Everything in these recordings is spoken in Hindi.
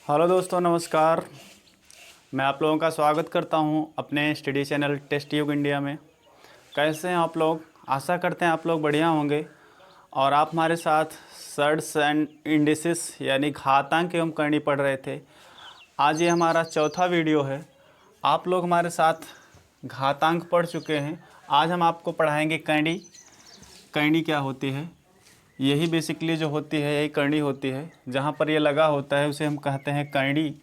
हेलो दोस्तों, नमस्कार। मैं आप लोगों का स्वागत करता हूं अपने स्टडी चैनल टेस्ट युग इंडिया में। कैसे हैं आप लोग? आशा करते हैं आप लोग बढ़िया होंगे और आप हमारे साथ सर्ड्स एंड इंडिसेस यानी घातांक एवं करणी पढ़ रहे थे। आज ये हमारा चौथा वीडियो है। आप लोग हमारे साथ घातांक पढ़ चुके हैं। आज हम आपको पढ़ाएंगे करणी। करणी क्या होती है? यही बेसिकली जो होती है यही करणी होती है। जहाँ पर ये लगा होता है उसे हम कहते हैं करणी।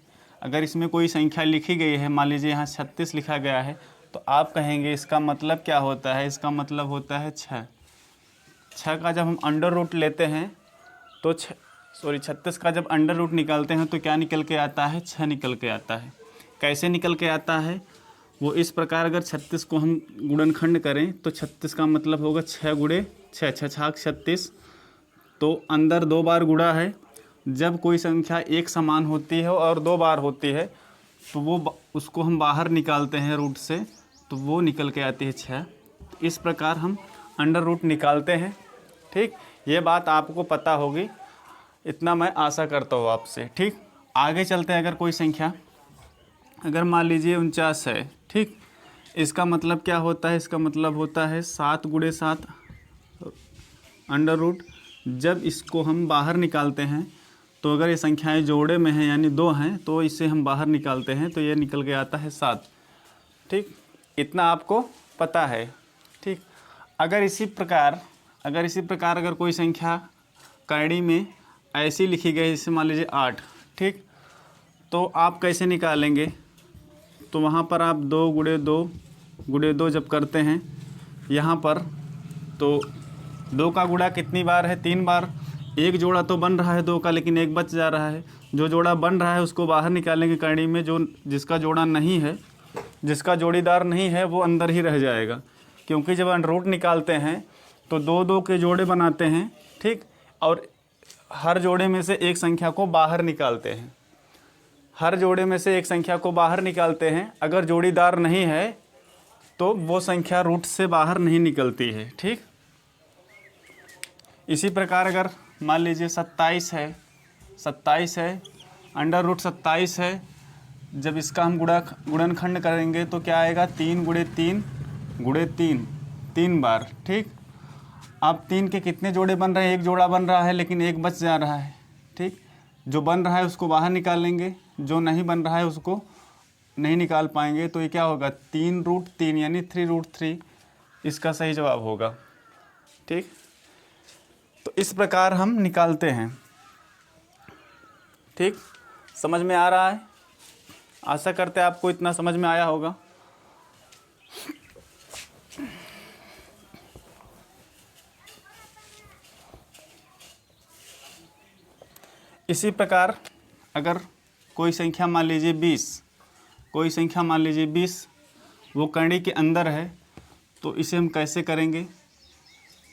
अगर इसमें कोई संख्या लिखी गई है, मान लीजिए यहाँ 36 लिखा गया है, तो आप कहेंगे इसका मतलब क्या होता है? इसका मतलब होता है 6। 6 का जब हम अंडर रूट लेते हैं तो 36 का जब अंडर रूट निकालते हैं तो क्या निकल के आता है? 6 निकल के आता है। कैसे निकल के आता है? वो इस प्रकार, अगर 36 को हम गुणनखंड करें तो 36 का मतलब होगा 6 गुणे 6, 6 छाक 36। तो अंदर 2 बार गुणा है। जब कोई संख्या एक समान होती है और 2 बार होती है तो वो उसको हम बाहर निकालते हैं रूट से, तो वो निकल के आती है 6। इस प्रकार हम अंडर रूट निकालते हैं। ठीक, ये बात आपको पता होगी, इतना मैं आशा करता हूँ आपसे। ठीक, आगे चलते हैं। अगर कोई संख्या, अगर मान लीजिए 49 है, ठीक, इसका मतलब क्या होता है? इसका मतलब होता है 7 गुणे 7 अंडर रूट। जब इसको हम बाहर निकालते हैं तो अगर ये संख्याएं जोड़े में हैं यानी 2 हैं तो इसे हम बाहर निकालते हैं तो ये निकल के आता है 7। ठीक, इतना आपको पता है। ठीक, अगर इसी प्रकार अगर कोई संख्या करणी में ऐसी लिखी गई, जैसे मान लीजिए 8, ठीक, तो आप कैसे निकालेंगे? तो वहाँ पर आप 2 गुणे 2 जब करते हैं यहाँ पर, तो 2 का गुणा कितनी बार है? 3 बार। एक जोड़ा तो बन रहा है 2 का, लेकिन एक बच जा रहा है। जो जोड़ा बन रहा है उसको बाहर निकालेंगे करणी में। जो जिसका जोड़ा नहीं है, जिसका जोड़ीदार नहीं है, वो अंदर ही रह जाएगा। क्योंकि जब अंडर रूट निकालते हैं तो 2 के जोड़े बनाते हैं, ठीक, और हर जोड़े में से एक संख्या को बाहर निकालते हैं। हर जोड़े में से एक संख्या को बाहर निकालते हैं। अगर जोड़ीदार नहीं है तो वो संख्या रूट से बाहर नहीं निकलती है। ठीक, इसी प्रकार अगर मान लीजिए 27 है, अंडर रूट 27 है, जब इसका हम गुणनखंड करेंगे तो क्या आएगा? 3 गुणे 3 गुणे 3, 3 बार। ठीक, अब 3 के कितने जोड़े बन रहे हैं? एक जोड़ा बन रहा है लेकिन एक बच जा रहा है। ठीक, जो बन रहा है उसको बाहर निकालेंगे, जो नहीं बन रहा है उसको नहीं निकाल पाएंगे। तो ये क्या होगा? 3 रूट 3 यानी 3 रूट 3 इसका सही जवाब होगा। ठीक, तो इस प्रकार हम निकालते हैं। ठीक, समझ में आ रहा है? आशा करते हैं आपको इतना समझ में आया होगा। इसी प्रकार अगर कोई संख्या मान लीजिए 20, वो करणी के अंदर है, तो इसे हम कैसे करेंगे?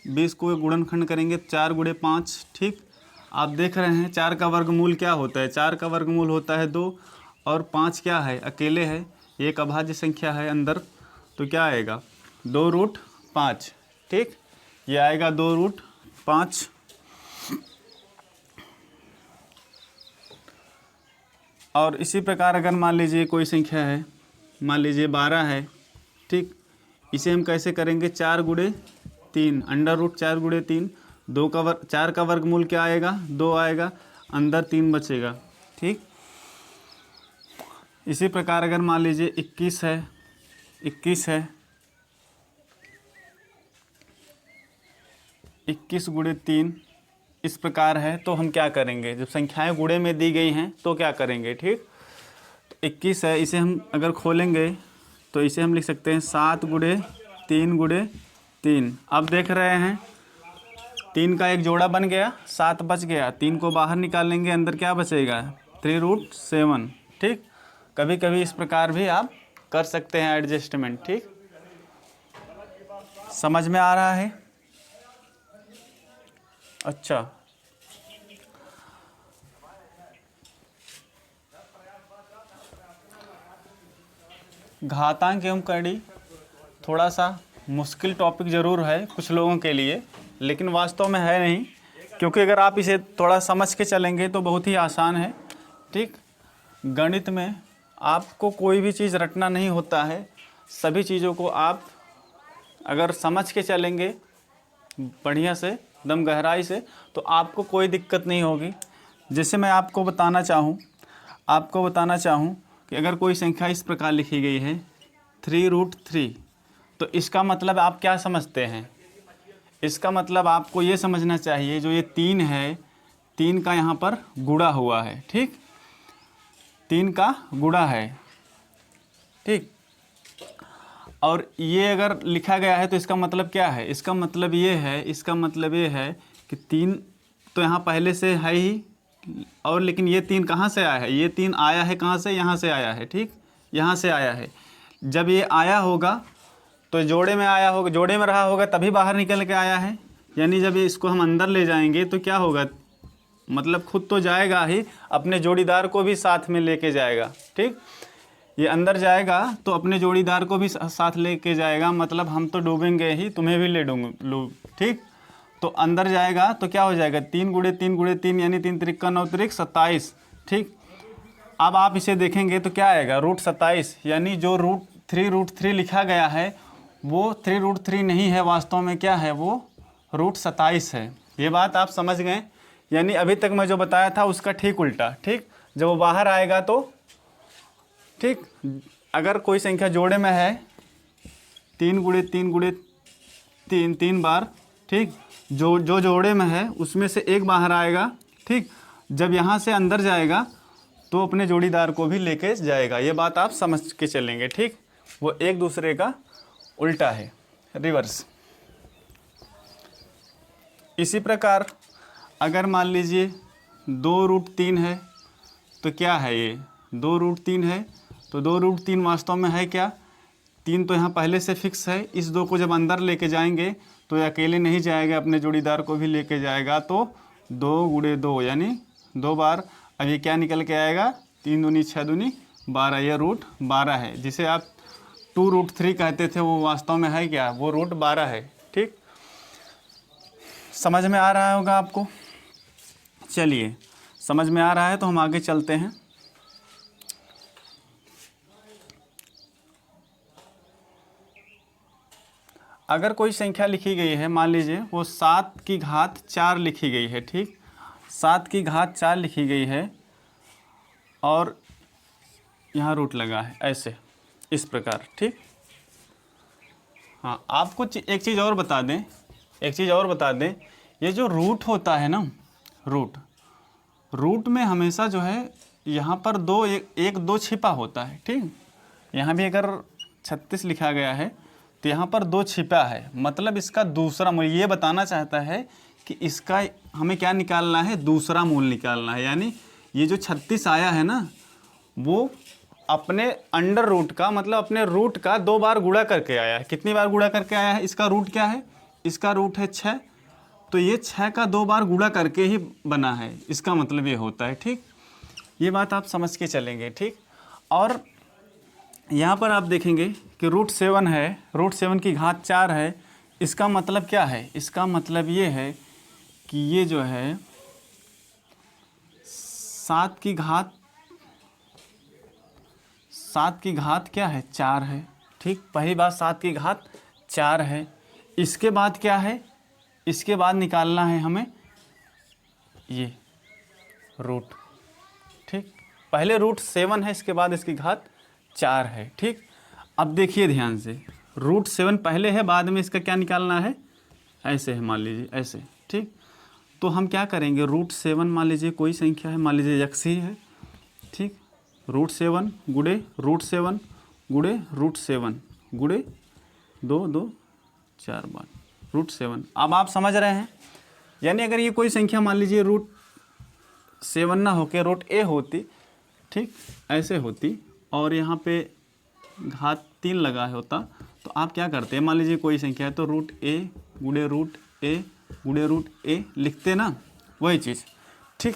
20 को गुणनखंड करेंगे 4 गुणे 5। ठीक, आप देख रहे हैं 4 का वर्गमूल क्या होता है? 4 का वर्गमूल होता है 2, और 5 क्या है? अकेले है, एक अभाज्य संख्या है अंदर, तो क्या आएगा? 2 रूट 5। ठीक, ये आएगा 2 रूट 5। और इसी प्रकार अगर मान लीजिए कोई संख्या है, मान लीजिए 12 है, ठीक, इसे हम कैसे करेंगे? 4 गुणे 3 अंडर रूट 4 गुणे 3, 4 का वर्गमूल क्या आएगा? 2 आएगा, अंदर 3 बचेगा। ठीक, इसी प्रकार अगर मान लीजिए 21 है, 21 गुणे 3 इस प्रकार है, तो हम क्या करेंगे? जब संख्याएं गुणे में दी गई हैं तो क्या करेंगे? ठीक, तो 21 है, इसे हम अगर खोलेंगे तो इसे हम लिख सकते हैं 7 गुणे 3 गुणे 3। अब देख रहे हैं 3 का एक जोड़ा बन गया, 7 बच गया, 3 को बाहर निकालेंगे, अंदर क्या बचेगा? 3 रूट 7। ठीक, कभी कभी इस प्रकार भी आप कर सकते हैं एडजस्टमेंट। ठीक, समझ में आ रहा है? अच्छा, घातांक एवं करणी थोड़ा सा मुश्किल टॉपिक ज़रूर है कुछ लोगों के लिए, लेकिन वास्तव में है नहीं, क्योंकि अगर आप इसे थोड़ा समझ के चलेंगे तो बहुत ही आसान है। ठीक, गणित में आपको कोई भी चीज़ रटना नहीं होता है। सभी चीज़ों को आप अगर समझ के चलेंगे बढ़िया से, एकदम गहराई से, तो आपको कोई दिक्कत नहीं होगी। जैसे मैं आपको बताना चाहूँ कि अगर कोई संख्या इस प्रकार लिखी गई है 3√3, तो इसका मतलब आप क्या समझते हैं? इसका मतलब आपको ये समझना चाहिए जो ये 3 है, 3 का यहाँ पर गुणा हुआ है, ठीक, 3 का गुणा है, ठीक। और ये अगर लिखा गया है तो इसका मतलब क्या है? इसका मतलब ये है कि 3 तो यहाँ पहले से है ही, और लेकिन ये 3 कहाँ से आया है? ये 3 आया है कहाँ से? यहाँ से आया है, ठीक, यहाँ से आया है। जब ये आया होगा तो जोड़े में आया होगा, जोड़े में रहा होगा तभी बाहर निकल के आया है। यानी जब ये इसको हम अंदर ले जाएंगे तो क्या होगा? मतलब खुद तो जाएगा ही, अपने जोड़ीदार को भी साथ में लेके जाएगा, ठीक। ये अंदर जाएगा तो अपने जोड़ीदार को भी साथ लेके जाएगा, मतलब हम तो डूबेंगे ही, तुम्हें भी ले डूब, ठीक। तो अंदर जाएगा तो क्या हो जाएगा? 3 गुणे 3 गुणे 3 यानी 3 त्रिक 9 त्रिक 27, ठीक। अब आप इसे देखेंगे तो क्या आएगा? √27, यानी जो √3 लिखा गया है वो 3√3 नहीं है, वास्तव में क्या है? वो √27 है। ये बात आप समझ गए? यानी अभी तक मैं जो बताया था उसका ठीक उल्टा, ठीक। जब वो बाहर आएगा तो, ठीक, अगर कोई संख्या जोड़े में है 3 गुणे 3 गुणे 3 3 बार, ठीक, जो जोड़े में है उसमें से एक बाहर आएगा, ठीक। जब यहाँ से अंदर जाएगा तो अपने जोड़ीदार को भी लेके जाएगा। ये बात आप समझ के चलेंगे, ठीक। वो एक दूसरे का उल्टा है, रिवर्स। इसी प्रकार अगर मान लीजिए 2√3 है तो क्या है? ये 2√3 है तो 2√3 वास्तव में है क्या? 3 तो यहाँ पहले से फिक्स है। इस 2 को जब अंदर लेके जाएंगे तो ये अकेले नहीं जाएगा, अपने जोड़ीदार को भी लेके जाएगा। तो 2 गुणे 2 यानी 2 बार। अब ये क्या निकल के आएगा? 3 दूनी 6 दूनी 12, ये √12 है। जिसे आप 2√3 कहते थे वो वास्तव में है क्या? वो √12 है, ठीक। समझ में आ रहा होगा आपको? चलिए, समझ में आ रहा है तो हम आगे चलते हैं। अगर कोई संख्या लिखी गई है, मान लीजिए वो 7 की घात 4 लिखी गई है, ठीक, 7 की घात 4 लिखी गई है और यहाँ रूट लगा है ऐसे, इस प्रकार, ठीक। हाँ, आपको एक चीज़ और बता दें, ये जो रूट होता है ना, रूट में हमेशा जो है यहाँ पर एक दो छिपा होता है, ठीक। यहाँ भी अगर 36 लिखा गया है तो यहाँ पर 2 छिपा है, मतलब इसका दूसरा मूल। ये बताना चाहता है कि इसका हमें क्या निकालना है? दूसरा मूल निकालना है। यानी ये जो 36 आया है ना, वो अपने अंडर रूट का, मतलब अपने रूट का 2 बार गुणा करके आया है। कितनी बार गुणा करके आया है? इसका रूट क्या है? इसका रूट है 6, तो ये 6 का 2 बार गुणा करके ही बना है। इसका मतलब ये होता है, ठीक। ये बात आप समझ के चलेंगे, ठीक। और यहाँ पर आप देखेंगे कि √7 है, √7 की घात 4 है। इसका मतलब क्या है? इसका मतलब ये है कि ये जो है 7 की घात क्या है? 4 है, ठीक। पहली बात 7 की घात 4 है। इसके बाद क्या है? इसके बाद निकालना है हमें ये रूट, ठीक। पहले √7 है, इसके बाद इसकी घात 4 है, ठीक। अब देखिए ध्यान से, √7 पहले है, बाद में इसका क्या निकालना है? ऐसे है, मान लीजिए ऐसे, ठीक। तो हम क्या करेंगे? √7 मान लीजिए कोई संख्या है, मान लीजिए x ही है, ठीक। √7 गुणे √7 गुणे √7 गुणे 2 2 4 बार √7। अब आप समझ रहे हैं? यानी अगर ये कोई संख्या मान लीजिए √7 ना होके √a होती, ठीक, ऐसे होती, और यहाँ पे घात 3 लगा है होता, तो आप क्या करते हैं? मान लीजिए कोई संख्या है तो √a गुणे √a गुणे √a लिखते ना, वही चीज़, ठीक।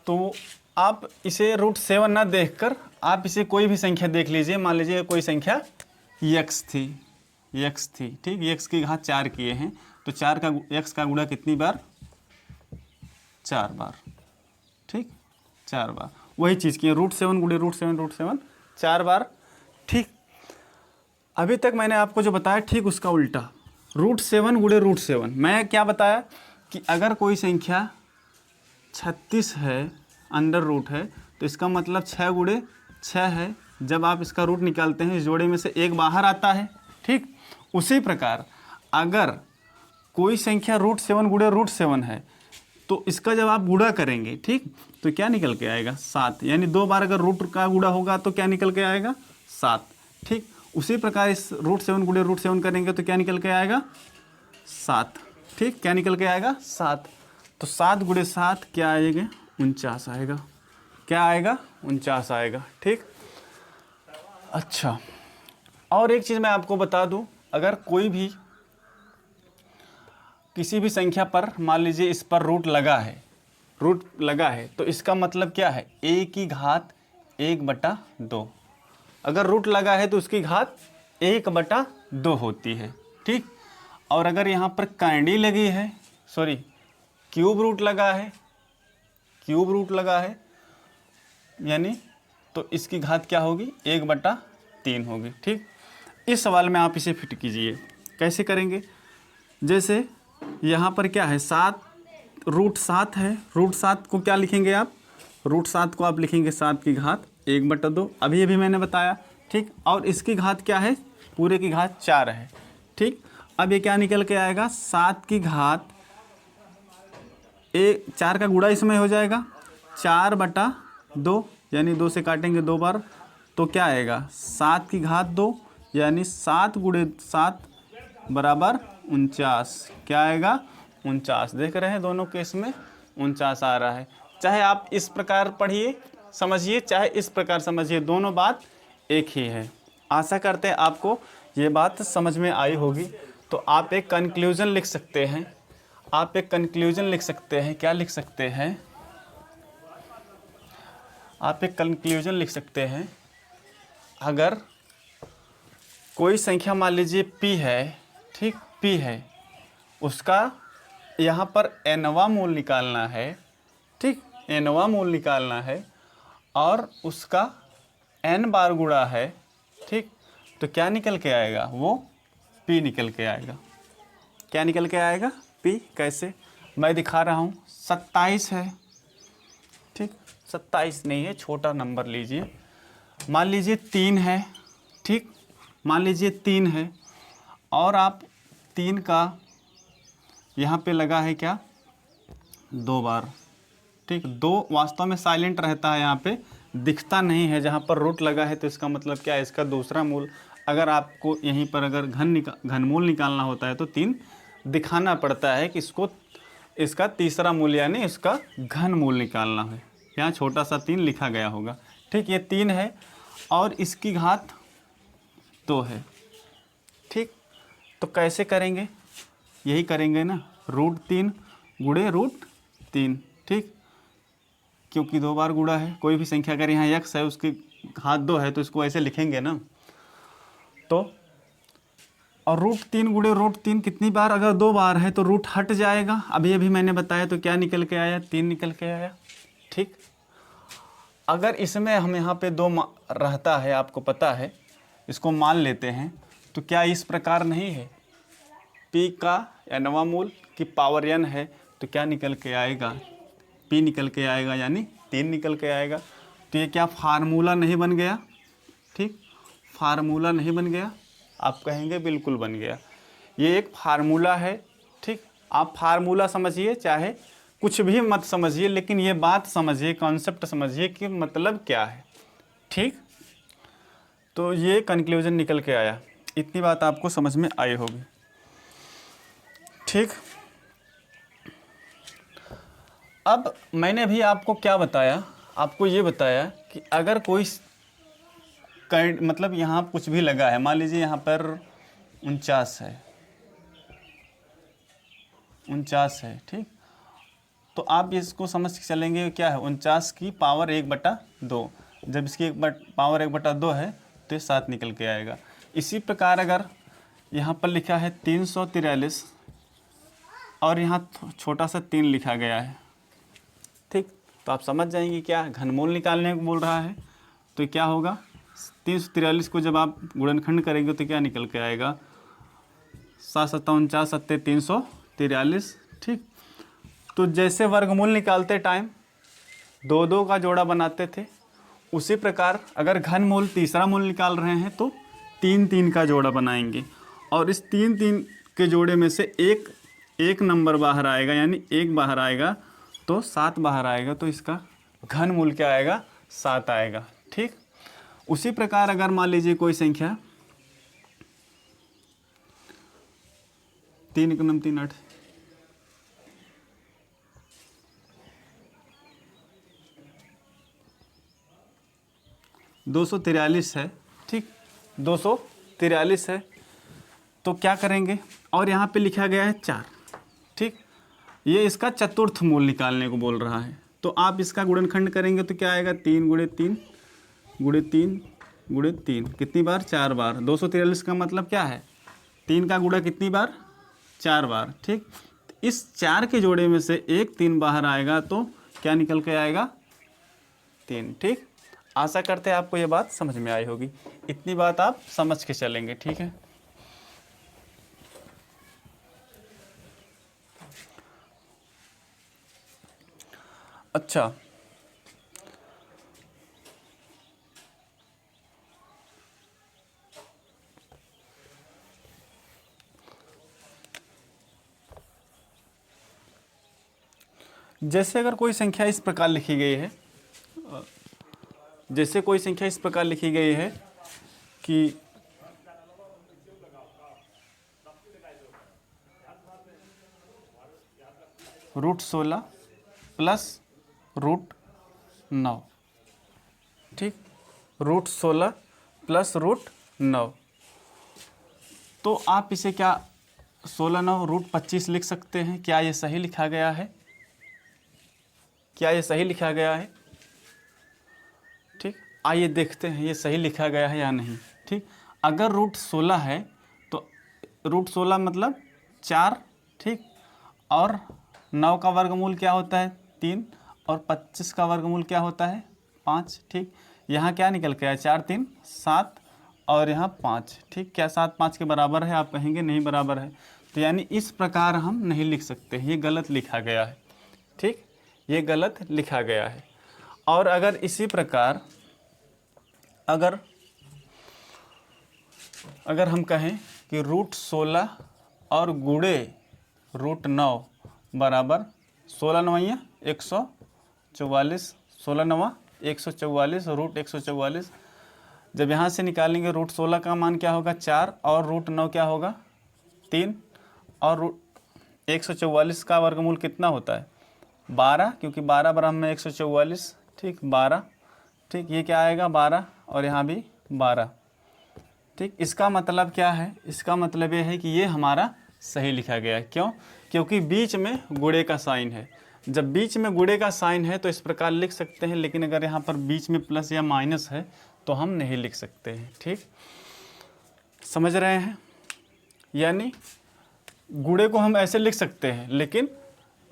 तो आप इसे √7 ना देखकर आप इसे कोई भी संख्या देख लीजिए। मान लीजिए कोई संख्या x थी, ठीक। x की घात 4 किए हैं तो 4 का x का गुणा कितनी बार? 4 बार, ठीक, 4 बार। वही चीज़ की √7 गुणे √7 4 बार। ठीक, अभी तक मैंने आपको जो बताया ठीक उसका उल्टा, √7 गुणे √7। मैं क्या बताया कि अगर कोई संख्या 36 है, अंडर रूट है, तो इसका मतलब 6 गुणे 6 है। जब आप इसका रूट निकालते हैं, इस जोड़े में से एक बाहर आता है। ठीक, उसी प्रकार अगर कोई संख्या √7 गुणे √7 है, तो इसका जब आप गुणा करेंगे, ठीक, तो क्या निकल के आएगा 7। यानी 2 बार अगर रूट का गुणा होगा तो क्या निकल के आएगा 7। ठीक, उसी प्रकार इस √7 गुणे √7 करेंगे तो क्या निकल के आएगा 7। ठीक, क्या निकल के आएगा 7। तो 7 गुणे 7 क्या आएगा 49 आएगा। क्या आएगा 49 आएगा। ठीक, अच्छा, और एक चीज़ मैं आपको बता दूं, अगर कोई भी किसी भी संख्या पर मान लीजिए इस पर रूट लगा है, तो इसका मतलब क्या है, a की घात 1/2। अगर रूट लगा है तो उसकी घात 1/2 होती है। ठीक, और अगर यहाँ पर कैंडी लगी है, सॉरी क्यूब रूट लगा है यानी, तो इसकी घात क्या होगी 1/3 होगी। ठीक, इस सवाल में आप इसे फिट कीजिए। कैसे करेंगे, जैसे यहाँ पर क्या है √7 है, √7 को क्या लिखेंगे आप, √7 को आप लिखेंगे 7 की घात 1/2, अभी मैंने बताया। ठीक, और इसकी घात क्या है, पूरे की घात 4 है। ठीक, अब ये क्या निकल के आएगा 7 की घात 4 का गुणा इसमें हो जाएगा 4/2, यानी 2 से काटेंगे 2 बार, तो क्या आएगा 7 की घात 2, यानी 7 गुणे 7 बराबर 49। क्या आएगा 49। देख रहे हैं दोनों केस में 49 आ रहा है। चाहे आप इस प्रकार पढ़िए समझिए, चाहे इस प्रकार समझिए, दोनों बात एक ही है। आशा करते हैं आपको ये बात समझ में आई होगी। तो आप एक कंक्लूजन लिख सकते हैं, क्या लिख सकते हैं, आप एक कंक्लूजन लिख सकते हैं। अगर कोई संख्या मान लीजिए p है, ठीक, p है, उसका यहाँ पर nवां मूल निकालना है। ठीक, nवां मूल निकालना है और उसका n बार गुणा है। ठीक, तो क्या निकल के आएगा, वो p निकल के आएगा। क्या निकल के आएगा p। कैसे, मैं दिखा रहा हूँ। 27 है, ठीक, 27 नहीं है, छोटा नंबर लीजिए। मान लीजिए 3 है, ठीक, मान लीजिए 3 है, और आप 3 का यहाँ पे लगा है क्या 2 बार। ठीक, 2 वास्तव में साइलेंट रहता है, यहाँ पे दिखता नहीं है। जहाँ पर रूट लगा है तो इसका मतलब क्या है, इसका दूसरा मूल। अगर आपको यहीं पर अगर घनमूल निकालना होता है तो 3 दिखाना पड़ता है कि इसका तीसरा मूल यानी इसका घनमूल निकालना है। यहाँ छोटा सा 3 लिखा गया होगा। ठीक, ये 3 है और इसकी घात 2 है। ठीक, तो कैसे करेंगे, यही करेंगे ना, √3 गुणे √3। ठीक, क्योंकि 2 बार गुणा है। कोई भी संख्या अगर यहाँ x है उसकी घात 2 है तो इसको ऐसे लिखेंगे ना। तो और √3 गुणे √3 कितनी बार, अगर 2 बार है तो रूट हट जाएगा। अभी मैंने बताया, तो क्या निकल के आया 3 निकल के आया। ठीक, अगर इसमें हम यहाँ पे 2 रहता है, आपको पता है, इसको मान लेते हैं, तो क्या इस प्रकार नहीं है, p का nवां मूल की पावर n है, तो क्या निकल के आएगा p निकल के आएगा, यानी 3 निकल के आएगा। तो ये क्या फार्मूला नहीं बन गया। ठीक, फार्मूला नहीं बन गया, आप कहेंगे बिल्कुल बन गया। ये एक फार्मूला है। ठीक, आप फार्मूला समझिए, चाहे कुछ भी मत समझिए, लेकिन ये बात समझिए, कॉन्सेप्ट समझिए कि मतलब क्या है। ठीक, तो ये कंक्लूजन निकल के आया। इतनी बात आपको समझ में आई होगी। ठीक, अब मैंने भी आपको क्या बताया, आपको ये बताया कि अगर कोई मतलब यहाँ कुछ भी लगा है, मान लीजिए यहाँ पर 49 है, ठीक, तो आप इसको समझ के चलेंगे क्या है 49 की पावर 1/2। जब इसकी पावर 1/2 है तो ये 7 निकल के आएगा। इसी प्रकार अगर यहाँ पर लिखा है 343 और यहाँ छोटा सा 3 लिखा गया है, ठीक, तो आप समझ जाएंगे क्या घनमूल निकालने को बोल रहा है। तो क्या होगा 343 को जब आप गुणनखंड करेंगे तो क्या निकल के आएगा 7×7=343। ठीक, तो जैसे वर्गमूल निकालते टाइम 2 का जोड़ा बनाते थे, उसी प्रकार अगर घनमूल तीसरा मूल निकाल रहे हैं तो 3 का जोड़ा बनाएंगे, और इस 3 के जोड़े में से एक नंबर बाहर आएगा, यानी 1 बाहर आएगा तो 7 बाहर आएगा, तो इसका घनमूल क्या आएगा 7 आएगा। ठीक, उसी प्रकार अगर मान लीजिए कोई संख्या 3 × 9 = 8, 243 है। ठीक, 243 है, तो क्या करेंगे, और यहाँ पे लिखा गया है 4। ठीक, ये इसका चतुर्थ मूल निकालने को बोल रहा है, तो आप इसका गुणनखंड करेंगे तो क्या आएगा 3 × 3 × 3 × 3, कितनी बार 4 बार। 243 का मतलब क्या है 3 का गुणा कितनी बार 4 बार। ठीक, इस 4 के जोड़े में से 3 बाहर आएगा तो क्या निकल के आएगा 3। ठीक, आशा करते हैं आपको ये बात समझ में आई होगी, इतनी बात आप समझ के चलेंगे। ठीक है, अच्छा, जैसे अगर कोई संख्या इस प्रकार लिखी गई है, जैसे कोई संख्या इस प्रकार लिखी गई है कि √16 + √9। ठीक, √16 + √9, तो आप इसे क्या 16×9 √25 लिख सकते हैं। क्या ये सही लिखा गया है, क्या ये सही लिखा गया है। ठीक, आइए देखते हैं ये सही लिखा गया है या नहीं। ठीक, अगर √16 है तो √16 मतलब 4। ठीक, और 9 का वर्गमूल क्या होता है 3, और 25 का वर्गमूल क्या होता है 5। ठीक, यहाँ क्या निकल के आया 4 3 7, और यहाँ 5। ठीक, क्या 7 5 के बराबर है, आप कहेंगे नहीं बराबर है, तो यानी इस प्रकार हम नहीं लिख सकते, ये गलत लिखा गया है। ठीक, ये गलत लिखा गया है। और अगर इसी प्रकार अगर हम कहें कि √16 और गुणे √9 बराबर 16 9 144, 16 9 144 √144, जब यहाँ से निकालेंगे √16 का मान क्या होगा 4, और √9 क्या होगा 3, और 144 का वर्गमूल कितना होता है 12, क्योंकि 12 ब्रह्म में 144। ठीक, 12। ठीक, ये क्या आएगा 12, और यहाँ भी 12। ठीक, इसका मतलब क्या है, इसका मतलब ये है कि ये हमारा सही लिखा गया है। क्यों, क्योंकि बीच में गुणे का साइन है। जब बीच में गुणे का साइन है तो इस प्रकार लिख सकते हैं, लेकिन अगर यहाँ पर बीच में प्लस या माइनस है तो हम नहीं लिख सकते हैं। ठीक, समझ रहे हैं, यानी गुणे को हम ऐसे लिख सकते हैं, लेकिन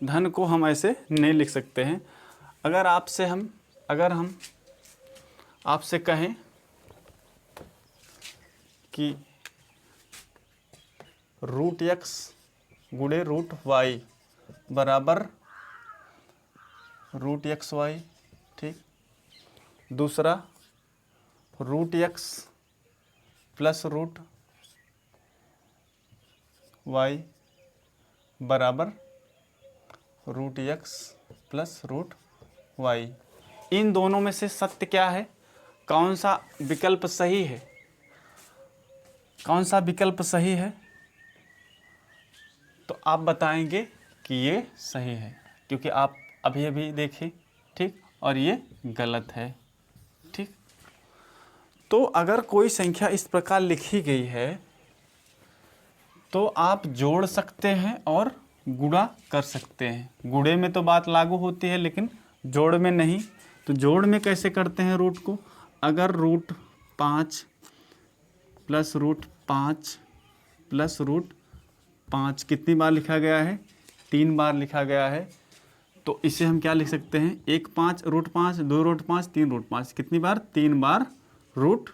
धन को हम ऐसे नहीं लिख सकते हैं। अगर हम आपसे कहें कि √x गुणे √y बराबर √xy। ठीक, दूसरा √x + √y बराबर √x + √y। इन दोनों में से सत्य क्या है, कौन सा विकल्प सही है, कौन सा विकल्प सही है, तो आप बताएंगे कि ये सही है, क्योंकि आप अभी देखें। ठीक, और ये गलत है। ठीक, तो अगर कोई संख्या इस प्रकार लिखी गई है तो आप जोड़ सकते हैं और गुणा कर सकते हैं। गुणे में तो बात लागू होती है, लेकिन जोड़ में नहीं। तो जोड़ में कैसे करते हैं रूट को, अगर √5 + √5 + √5 कितनी बार लिखा गया है 3 बार लिखा गया है, तो इसे हम क्या लिख सकते हैं, 1 5 रूट 5, 2 रूट 5, 3 रूट 5, कितनी बार, 3 बार रूट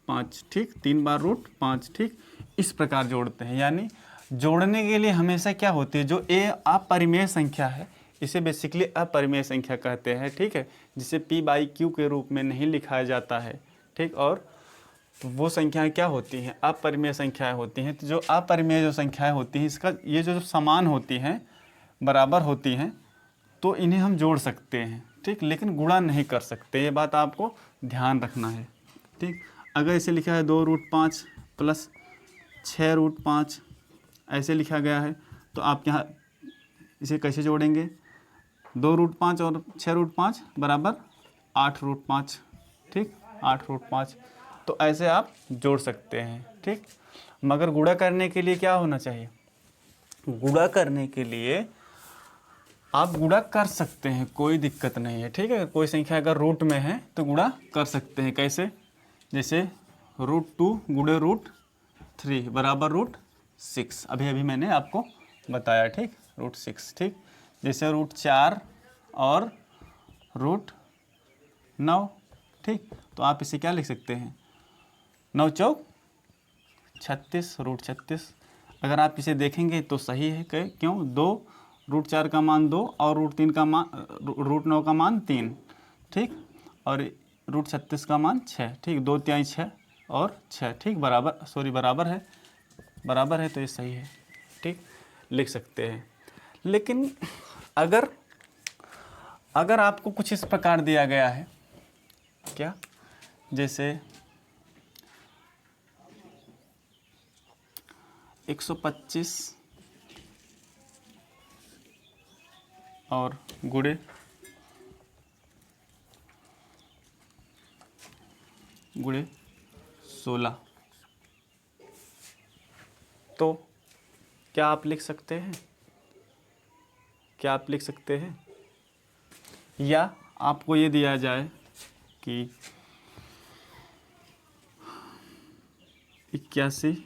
5, ठीक, 3 बार रूट 5, ठीक। इस प्रकार जोड़ते हैं। यानी जोड़ने के लिए हमेशा क्या होती है, जो ए अपरिमेय संख्या है इसे बेसिकली अपरिमेय संख्या कहते हैं, ठीक है, जिसे p बाई क्यू के रूप में नहीं लिखा जाता है, ठीक। और वो संख्याएं क्या होती हैं, अपरिमेय संख्याएं होती हैं। तो जो अपरिमेय जो संख्याएं होती हैं, इसका ये जो समान होती हैं, बराबर होती हैं, तो इन्हें हम जोड़ सकते हैं, ठीक, लेकिन गुणा नहीं कर सकते। ये बात आपको ध्यान रखना है, ठीक। अगर इसे लिखा है 2 रूट 5 प्लस 6 रूट 5 ऐसे लिखा गया है, तो आप यहाँ इसे कैसे जोड़ेंगे, 2 रूट 5 और 6 रूट 5 बराबर 8 रूट 5, ठीक, 8 रूट 5। तो ऐसे आप जोड़ सकते हैं, ठीक। मगर गुणा करने के लिए क्या होना चाहिए, गुणा करने के लिए आप गुणा कर सकते हैं, कोई दिक्कत नहीं है, ठीक है। कोई संख्या अगर रूट में है तो गुणा कर सकते हैं। कैसे, जैसे √2 गुणे √3 बराबर √6, अभी अभी मैंने आपको बताया, ठीक, √6, ठीक। जैसे √4 और √9, ठीक। तो आप इसे क्या लिख सकते हैं, 9 चौक 36, √36। अगर आप इसे देखेंगे तो सही है, क्यों, 2 √4 का मान 2 और √3 का मान √9 का मान 3, ठीक, और √36 का मान 6, ठीक, 2 3 6 और 6, ठीक, बराबर है, बराबर है, तो ये सही है, ठीक, लिख सकते हैं। लेकिन अगर आपको कुछ इस प्रकार दिया गया है, क्या, जैसे 125 और गुणे 16, तो क्या आप लिख सकते हैं, क्या आप लिख सकते हैं, या आपको ये दिया जाए कि 81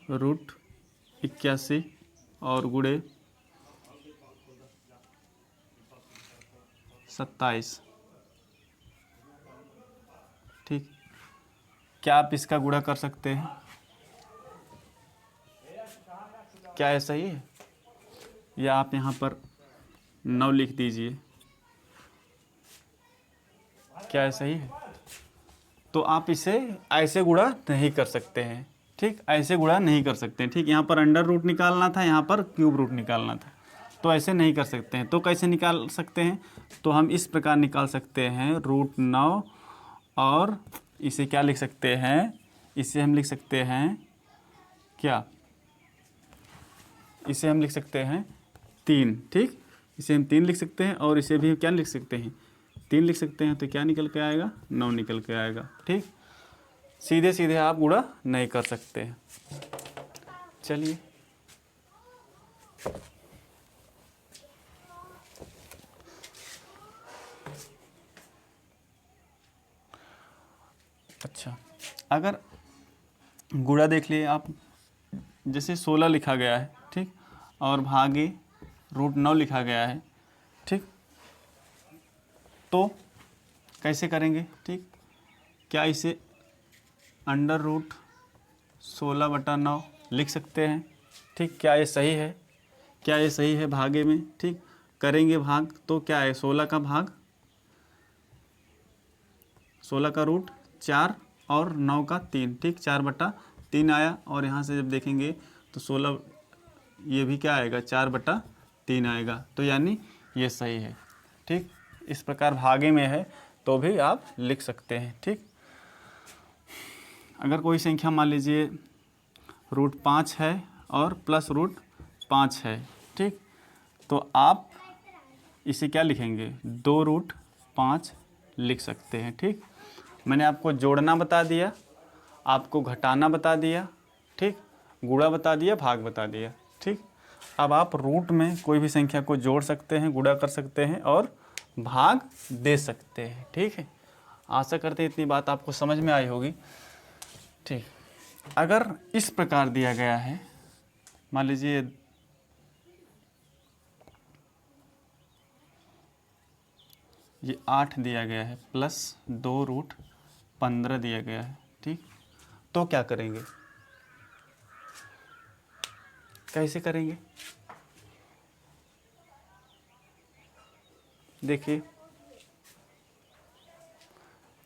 √81 और गुणे 27, ठीक, क्या आप इसका गुणा कर सकते हैं, क्या ऐसा ही है, या आप यहाँ पर 9 लिख दीजिए, क्या ऐसा ही है। तो आप इसे ऐसे गुणा नहीं कर सकते हैं, ठीक, ऐसे गुणा नहीं कर सकते हैं, ठीक। यहाँ पर अंडर रूट निकालना था, यहाँ पर क्यूब रूट निकालना था, तो ऐसे नहीं कर सकते हैं। तो कैसे निकाल सकते हैं, तो हम इस प्रकार निकाल सकते हैं, √9 और इसे क्या लिख सकते हैं, इसे हम लिख सकते हैं क्या, इसे हम लिख सकते हैं 3, ठीक, इसे हम 3 लिख सकते हैं, और इसे भी क्या लिख सकते हैं, 3 लिख सकते हैं। तो क्या निकल के आएगा, 9 निकल के आएगा, ठीक। सीधे सीधे आप गुणा नहीं कर सकते हैं। चलिए, अच्छा, अगर गुणा देख लिए आप, जैसे 16 लिखा गया है, ठीक, और भागे √9 लिखा गया है, ठीक, तो कैसे करेंगे, ठीक, क्या इसे √16/9 लिख सकते हैं, ठीक, क्या ये सही है, क्या ये सही है, भागे में, ठीक, करेंगे भाग तो क्या है, 16 का भाग 16 का √4 और 9 का 3, ठीक, 4/3 आया, और यहाँ से जब देखेंगे तो 16 ये भी क्या आएगा, 4/3 आएगा, तो यानी ये सही है, ठीक। इस प्रकार भागे में है तो भी आप लिख सकते हैं, ठीक। अगर कोई संख्या मान लीजिए √5 है और प्लस √5 है, ठीक, तो आप इसे क्या लिखेंगे, 2 √5 लिख सकते हैं, ठीक। मैंने आपको जोड़ना बता दिया, आपको घटाना बता दिया, ठीक, गुणा बता दिया, भाग बता दिया, ठीक। अब आप रूट में कोई भी संख्या को जोड़ सकते हैं, गुणा कर सकते हैं और भाग दे सकते हैं, ठीक है। आशा करते हैं इतनी बात आपको समझ में आई होगी, ठीक। अगर इस प्रकार दिया गया है, मान लीजिए ये 8 दिया गया है प्लस 2√15 दिया गया है। ठीक, तो क्या करेंगे, कैसे करेंगे? देखिए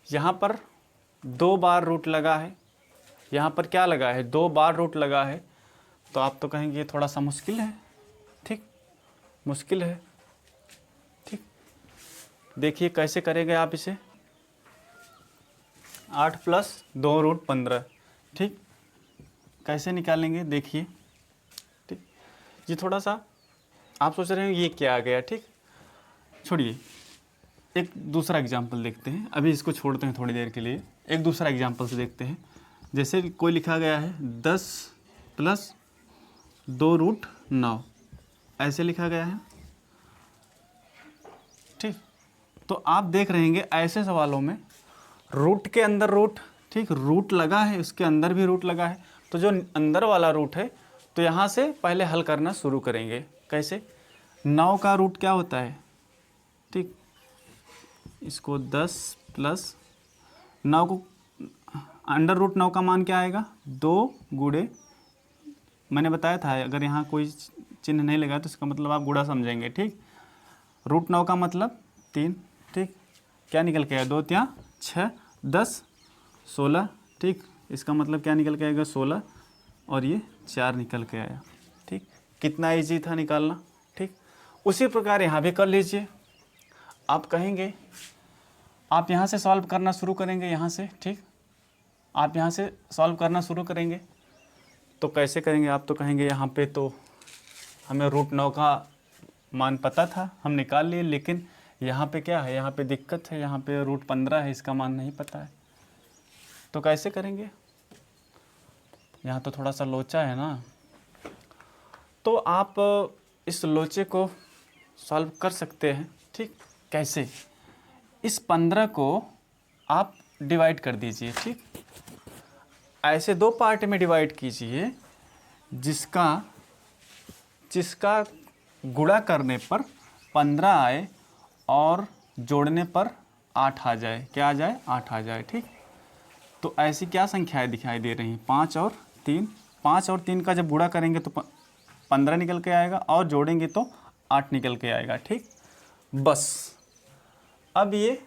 यहाँ पर 2 बार रूट लगा है, यहाँ पर क्या लगा है, 2 बार रूट लगा है, तो आप तो कहेंगे ये थोड़ा सा मुश्किल है। ठीक, मुश्किल है। ठीक, देखिए कैसे करेंगे आप इसे, 8 + 2√15। ठीक, कैसे निकालेंगे देखिए। ठीक, ये थोड़ा सा आप सोच रहे हैं ये क्या आ गया। ठीक, छोड़िए, एक दूसरा एग्जाम्पल देखते हैं, अभी इसको छोड़ते हैं थोड़ी देर के लिए, एक दूसरा एग्जाम्पल से देखते हैं। जैसे कोई लिखा गया है 10 + 2√9, ऐसे लिखा गया है। ठीक, तो आप देख रहे हैं ऐसे सवालों में रूट के अंदर रूट, ठीक, रूट लगा है, उसके अंदर भी रूट लगा है, तो जो अंदर वाला रूट है तो यहाँ से पहले हल करना शुरू करेंगे। कैसे, 9 का रूट क्या होता है? ठीक, इसको 10 + 9 को √9 का मान क्या आएगा, 2 गुणे, मैंने बताया था अगर यहाँ कोई चिन्ह नहीं लगा तो इसका मतलब आप गुणा समझेंगे। ठीक, √9 का मतलब 3। ठीक, क्या निकल के आया, 2 × 6 10 16। ठीक, इसका मतलब क्या निकल के आएगा, 16, और ये 4 निकल के आया। ठीक, कितना ईजी था निकालना। ठीक, उसी प्रकार यहाँ भी कर लीजिए। आप कहेंगे, आप यहाँ से सॉल्व करना शुरू करेंगे, यहाँ से। ठीक, आप यहाँ से सॉल्व करना शुरू करेंगे तो कैसे करेंगे? आप तो कहेंगे यहाँ पे तो हमें √9 का मान पता था, हम निकाल लिए, लेकिन यहाँ पे क्या है, यहाँ पे दिक्कत है, यहाँ पे √15 है, इसका मान नहीं पता है, तो कैसे करेंगे? यहाँ तो थोड़ा सा लोचा है ना, तो आप इस लोचे को सॉल्व कर सकते हैं। ठीक, कैसे? इस 15 को आप डिवाइड कर दीजिए। ठीक, ऐसे 2 पार्ट में डिवाइड कीजिए जिसका गुणा करने पर 15 आए और जोड़ने पर 8 आ जाए। क्या आ जाए? 8 आ जाए। ठीक, तो ऐसी क्या संख्याएं दिखाई दे रही हैं, 5 और 3। 5 और 3 का जब गुणा करेंगे तो 15 निकल के आएगा, और जोड़ेंगे तो 8 निकल के आएगा। ठीक, बस अब ये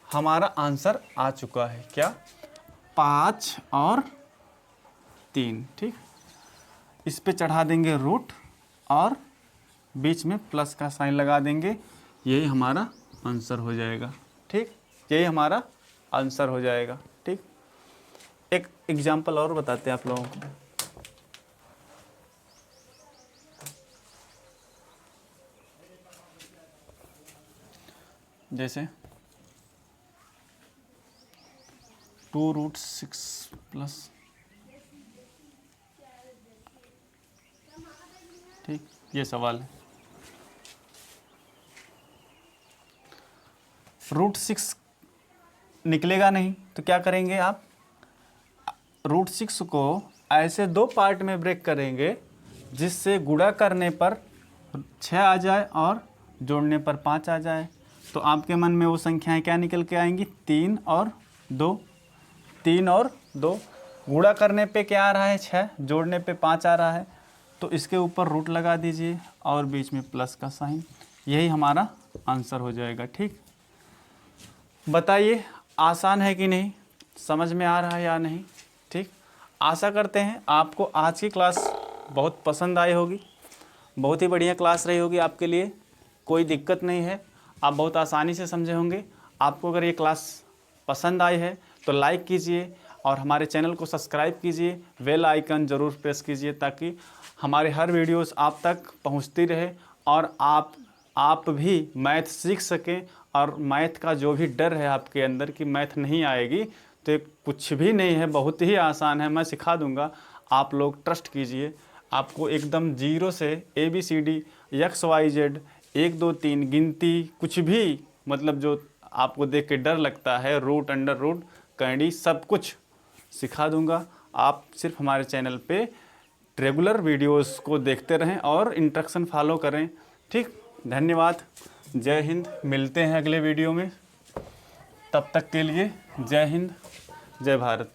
हमारा आंसर आ चुका है। क्या? 5 और 3। ठीक, इस पे चढ़ा देंगे रूट और बीच में प्लस का साइन लगा देंगे, यही हमारा आंसर हो जाएगा। ठीक, यही हमारा आंसर हो जाएगा। ठीक, एक एग्जाम्पल और बताते हैं आप लोगों को। जैसे 2√6 +, ठीक, ये सवाल है। √6 निकलेगा नहीं तो क्या करेंगे आप? √6 को ऐसे 2 पार्ट में ब्रेक करेंगे जिससे गुणा करने पर 6 आ जाए और जोड़ने पर 5 आ जाए। तो आपके मन में वो संख्याएं क्या निकल के आएंगी? 3 और 2। 3 और 2, गुणा करने पे क्या आ रहा है? 6, जोड़ने पे 5 आ रहा है, तो इसके ऊपर रूट लगा दीजिए और बीच में प्लस का साइन, यही हमारा आंसर हो जाएगा। ठीक, बताइए आसान है कि नहीं, समझ में आ रहा है या नहीं? ठीक, आशा करते हैं आपको आज की क्लास बहुत पसंद आई होगी, बहुत ही बढ़िया क्लास रही होगी आपके लिए, कोई दिक्कत नहीं है, आप बहुत आसानी से समझे होंगे। आपको अगर ये क्लास पसंद आई है तो लाइक कीजिए और हमारे चैनल को सब्सक्राइब कीजिए, बेल आइकन ज़रूर प्रेस कीजिए ताकि हमारे हर वीडियोस आप तक पहुंचती रहे और आप भी मैथ सीख सकें। और मैथ का जो भी डर है आपके अंदर कि मैथ नहीं आएगी, तो ये कुछ भी नहीं है, बहुत ही आसान है, मैं सिखा दूंगा। आप लोग ट्रस्ट कीजिए, आपको एकदम 0 से ABCD XYZ 1 2 3 गिनती कुछ भी, मतलब जो आपको देख के डर लगता है, रूट अंडर रूट कैंडी सब कुछ सिखा दूंगा। आप सिर्फ हमारे चैनल पे रेगुलर वीडियोस को देखते रहें और इंस्ट्रक्शन फॉलो करें। ठीक, धन्यवाद, जय हिंद, मिलते हैं अगले वीडियो में। तब तक के लिए जय हिंद, जय भारत।